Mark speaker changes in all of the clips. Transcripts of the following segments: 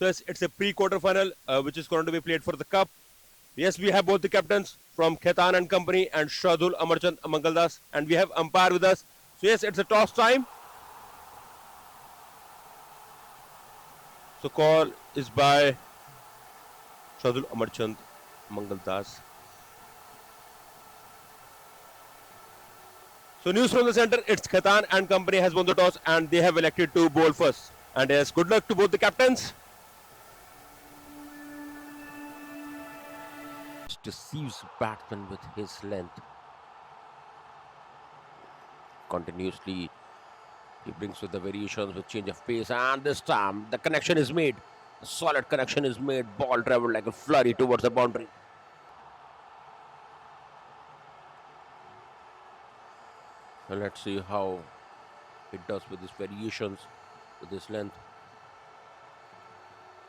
Speaker 1: So yes, it's a pre-quarter final which is going to be played for the cup. Yes, we have both the captains from Khaitan and company and Shardul, Amarchand, Mangaldas, and we have umpire with us. So yes, it's a toss time. So call is by Shardul, Amarchand, Mangaldas. So news from the center, it's Khaitan and company has won the toss and they have elected to bowl first. And yes, good luck to both the captains. Deceives batsman with his length. Continuously, he brings with the variations with change of pace, and this time the connection is made. A solid connection is made. Ball traveled like a flurry towards the boundary. And let's see how it does with these variations, with this length.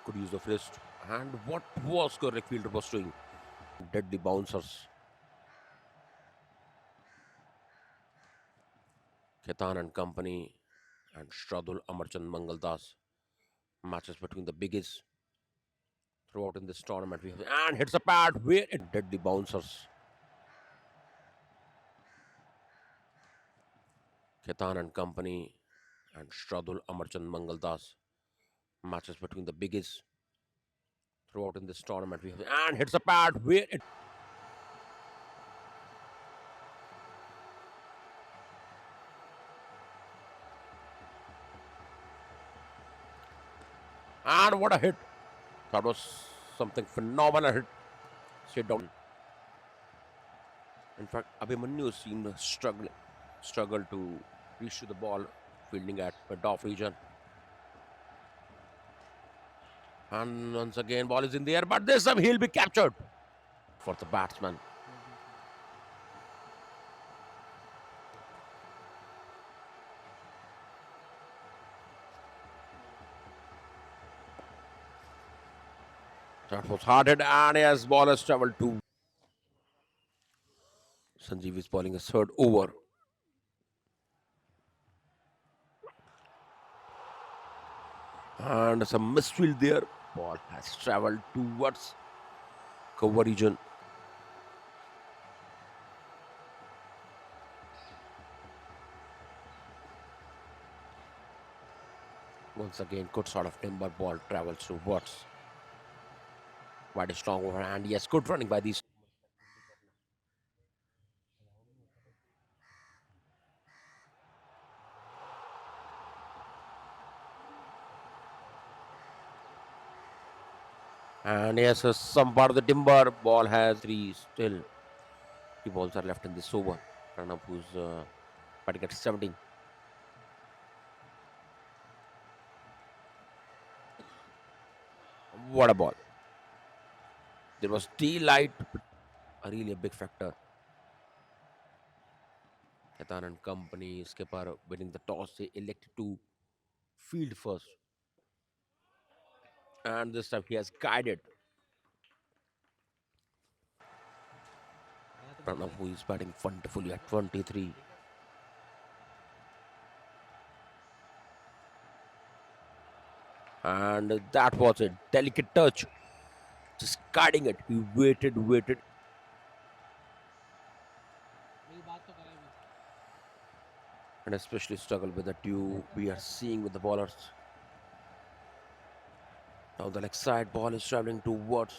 Speaker 1: Could use the wrist. And what was correct fielder was doing? Deadly bouncers. Khaitan and company and Shardul, Amarchand, Mangaldas. Matches between the biggest throughout in this tournament. We have, and hits a pad where it deadly bouncers. Khaitan and company and Shardul, Amarchand, Mangaldas. Matches between the biggest throughout in this tournament. We have, and hits a pad where it. And what a hit. That was something phenomenal hit. Sit down. In fact, Abhimanyu seemed to struggle to reach to the ball, fielding at mid-off region. And once again, ball is in the air, but this time he'll be captured for the batsman. That was hard hit, and as ball has travelled to. Sanjeev is bowling a third over. And some misfield there. Ball has travelled towards cover region. Once again, good sort of timber ball travels towards. Quite a strong overhand. Yes, good running by these. And yes, some part of the timber ball has three still. Three balls are left in this over. Pranab who's batting at 17. What a ball. There was daylight, really a big factor. Khaitan and company skipper winning the toss. They elected to field first. And this time he has guided. Pranav who is batting wonderfully at 23. And that was a delicate touch. Just guiding it. He waited. And especially struggle with the two we are seeing with the bowlers. Now the leg side ball is traveling towards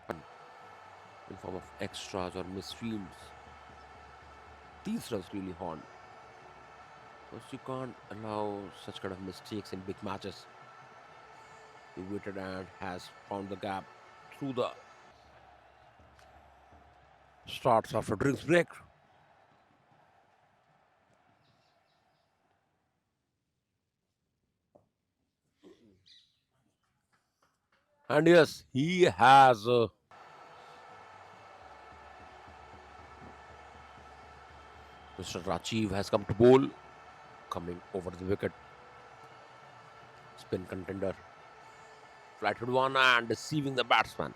Speaker 1: in form of extras or misfields. These runs really haunt. Because you can't allow such kind of mistakes in big matches. He waited and has found the gap through the starts after drinks break. And yes, he has Mr. Rajiv has come to bowl, coming over the wicket. Spin contender. Flighted one and deceiving the batsman.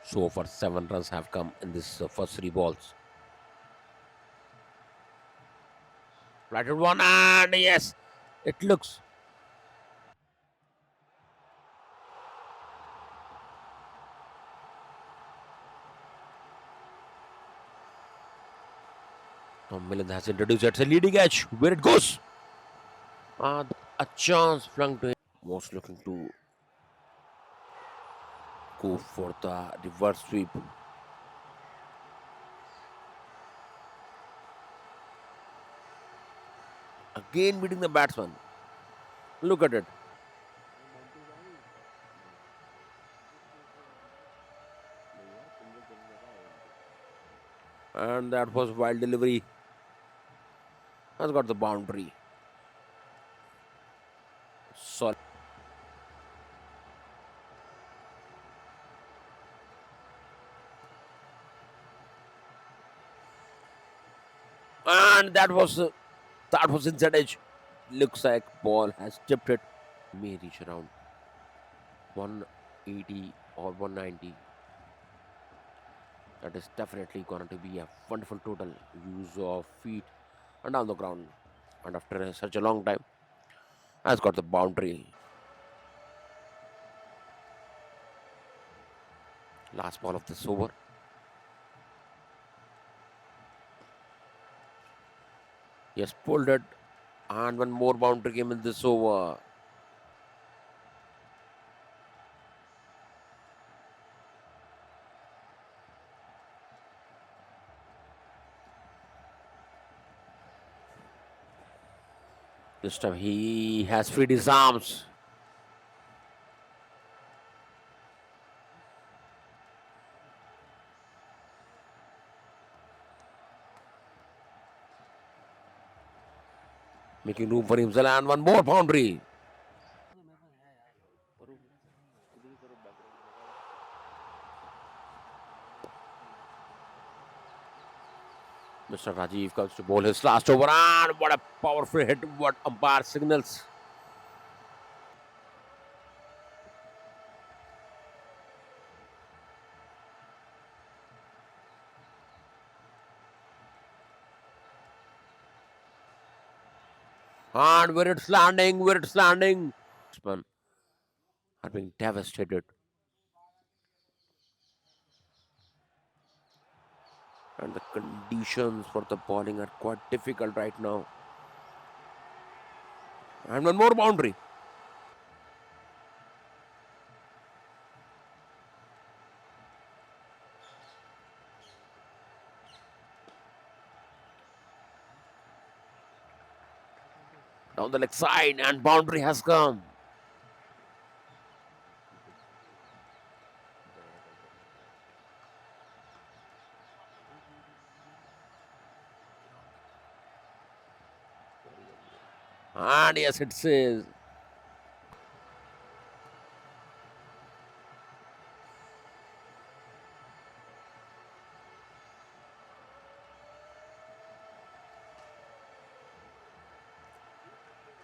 Speaker 1: So far, 7 runs have come in this first 3 balls. Flatted one, and yes, it looks. Tom Millen has introduced at a leading edge. Where it goes? A chance flung to him. Was looking to go for the reverse sweep. Again beating the batsman. Look at it. And that was wild delivery. Has got the boundary. Solid. And that was inside edge. Looks like ball has tipped it. May reach around 180 or 190. That is definitely going to be a wonderful total use of feet and on the ground. And after such a long time, has got the boundary. Last ball of this over. He has pulled it, and one more boundary came in this over. This time he has freed his arms. Making room for himself, and one more boundary. Mr. Rajiv comes to bowl his last over, and what a powerful hit! What umpire signals. And where it's landing. Batsmen are being devastated. And the conditions for the bowling are quite difficult right now. And one more boundary. Down the leg side, and boundary has come. And yes, it says.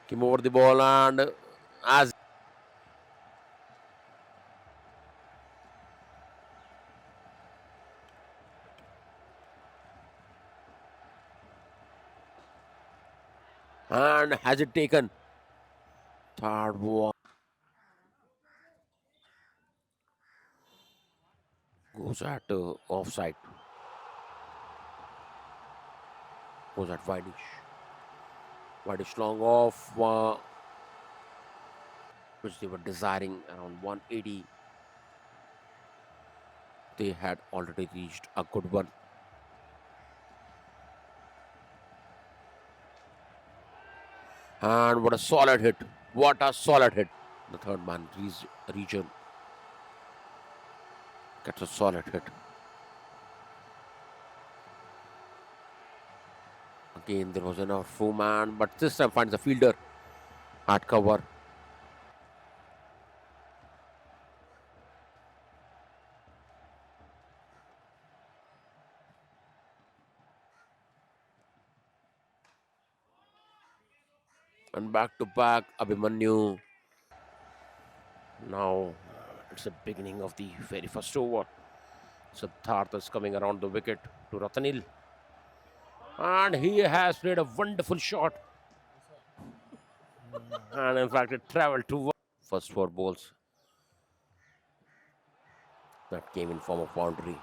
Speaker 1: Came over the ball, and as and has it taken. Third one goes at offside. Goes at Widish. Widish long off, which they were desiring around 180. They had already reached a good one. And what a solid hit. What a solid hit. The third man region gets a solid hit. Again, there was enough full man, but this time finds a fielder at cover. And back to back, Abhimanyu. Now it's the beginning of the very first over. Siddharth is coming around the wicket to Ratanil. And he has played a wonderful shot. And in fact, it traveled to first four balls that came in form of boundary.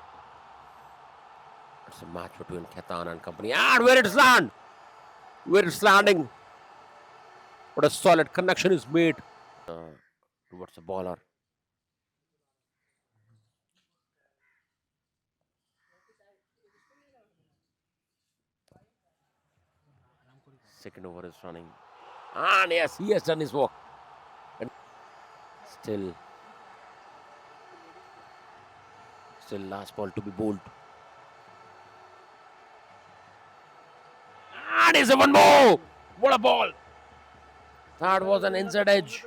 Speaker 1: It's a match between Khaitan and company. And where it's land! Where it's landing! What a solid connection is made towards the bowler. Second over is running. And yes, he has done his work. And still, still last ball to be bowled. And is a one more! What a ball! That was an inside edge.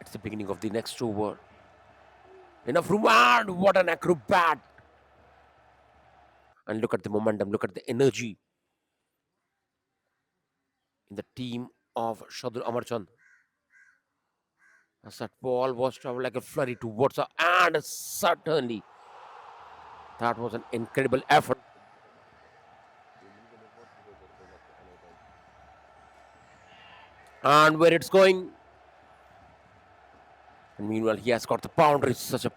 Speaker 1: It's the beginning of the next over. Enough room, and what an acrobat! And look at the momentum, look at the energy in the team of Shardul Amarchand. As that ball was traveled like a flurry towards her, and certainly that was an incredible effort. And where it's going. And meanwhile, he has got the boundary. Such a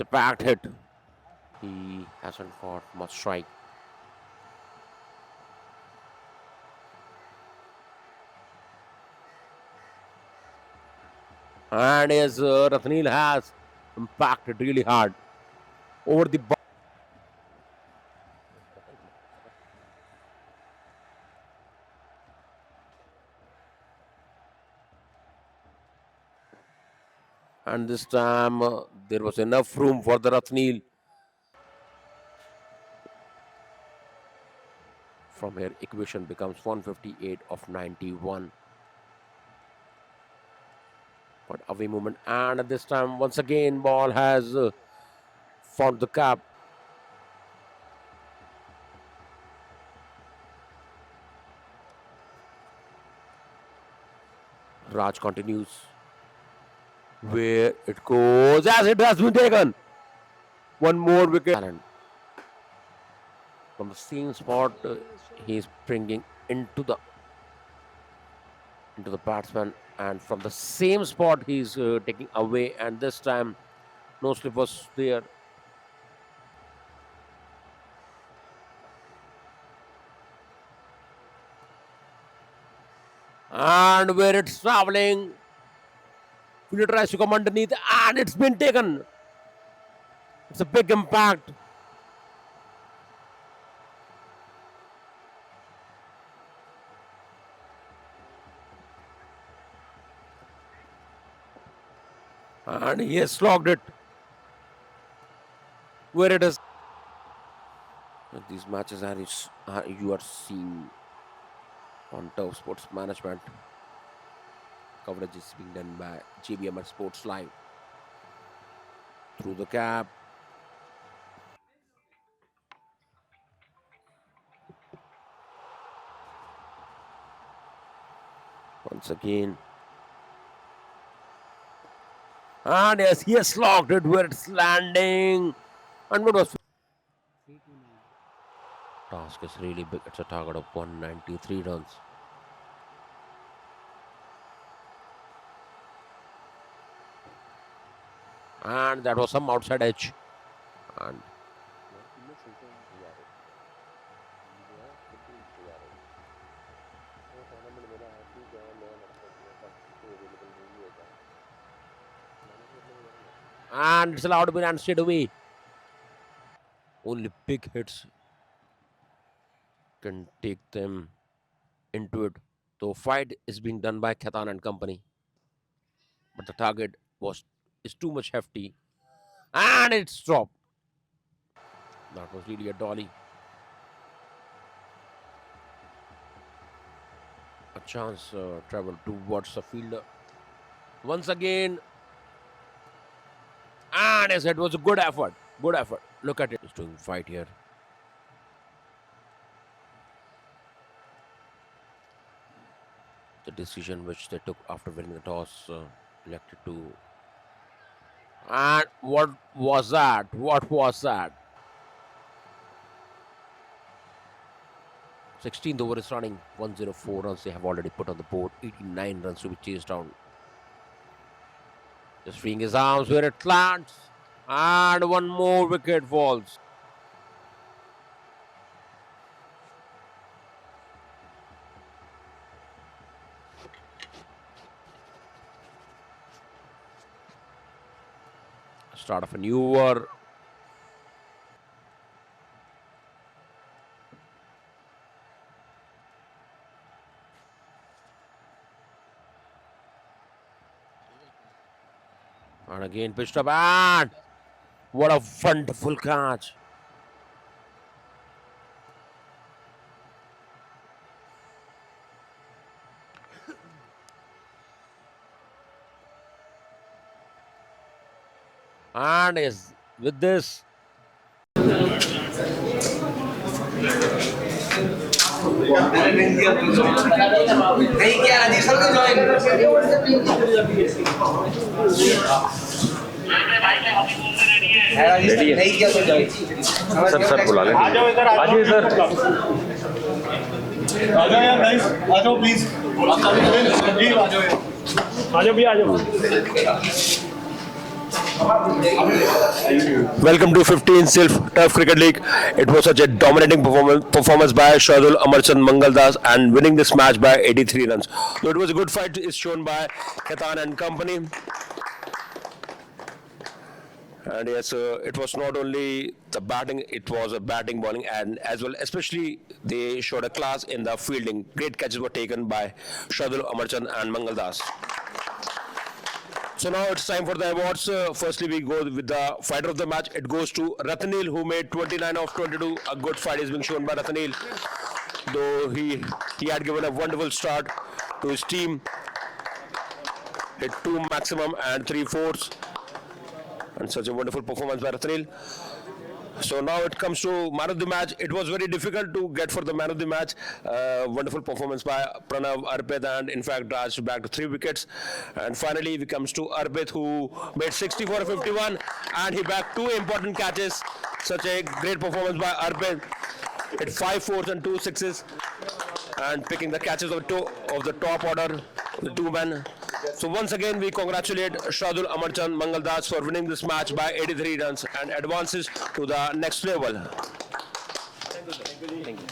Speaker 1: packed hit. He hasn't got much strike. And as Rathnil has impacted really hard over the ball. And this time there was enough room for the Rathnil. From here, equation becomes 158 of 91. But away movement, and at this time, once again, ball has found the cap. Raj continues. Where it goes, as it has been taken. One more wicket. From the same spot, he is bringing into the batsman, and from the same spot he's taking away, and this time no slip was there. And where it's traveling, fielder tries to come underneath, and it's been taken. It's a big impact. And he has slogged it. Where it is. These matches you are seeing on Turf Sports Management. Coverage is being done by JBMR Sports Live. Through the cap. Once again. And yes, he has slogged it where it's landing. And what was task is really big. It's a target of 193 runs. And that was some outside edge. And it's allowed to be run straight away. Only big hits can take them into it. So fight is being done by Khaitan and company. But the target is too much hefty. And it's dropped. That was really a dolly. A chance travel towards the fielder. Once again. And as it was a good effort. Good effort. Look at it. He's doing fight here. The decision which they took after winning the toss, elected to. And what was that? What was that? 16th over is running, 104 runs they have already put on the board, 89 runs to be chased down. Just freeing his arms where it lands, and one more wicket falls. Start of a new over. And again pitched up, and what a wonderful catch. And is with this.
Speaker 2: Sir sir बुला लें आ जाओ इधर आ जाओ इधर आ जाओ यार guys आ जाओ please जी आ जाओ भैया आ जाओ
Speaker 3: Welcome to 15th Silf Turf Cricket League. It was such a dominating performance by Shardul, Amarchand, Mangaldas, and winning this match by 83 runs. So it was a good fight is shown by Khaitan and company. And yes, it was not only the batting, it was a batting, bowling, and as well, especially they showed a class in the fielding. Great catches were taken by Shardul, Amarchand, and Mangaldas. So now it's time for the awards. Firstly, we go with the fighter of the match. It goes to Rathanil, who made 29 of 22. A good fight is being shown by Rathanil, though he had given a wonderful start to his team. Hit 2 maximum and 3/4, and such a wonderful performance by Rathanil. So now it comes to man of the match. It was very difficult to get for the man of the match. Wonderful performance by Pranav, Arpit, and in fact Raj back to 3 wickets. And finally it comes to Arpit, who made 64 of 51, and he backed 2 important catches. Such a great performance by Arpit. Hit 5 fours and 2 sixes, and picking the catches of the top order, the 2 men. So once again, we congratulate Shardul, Amarchand, Mangaldas for winning this match by 83 runs and advances to the next level. Thank you.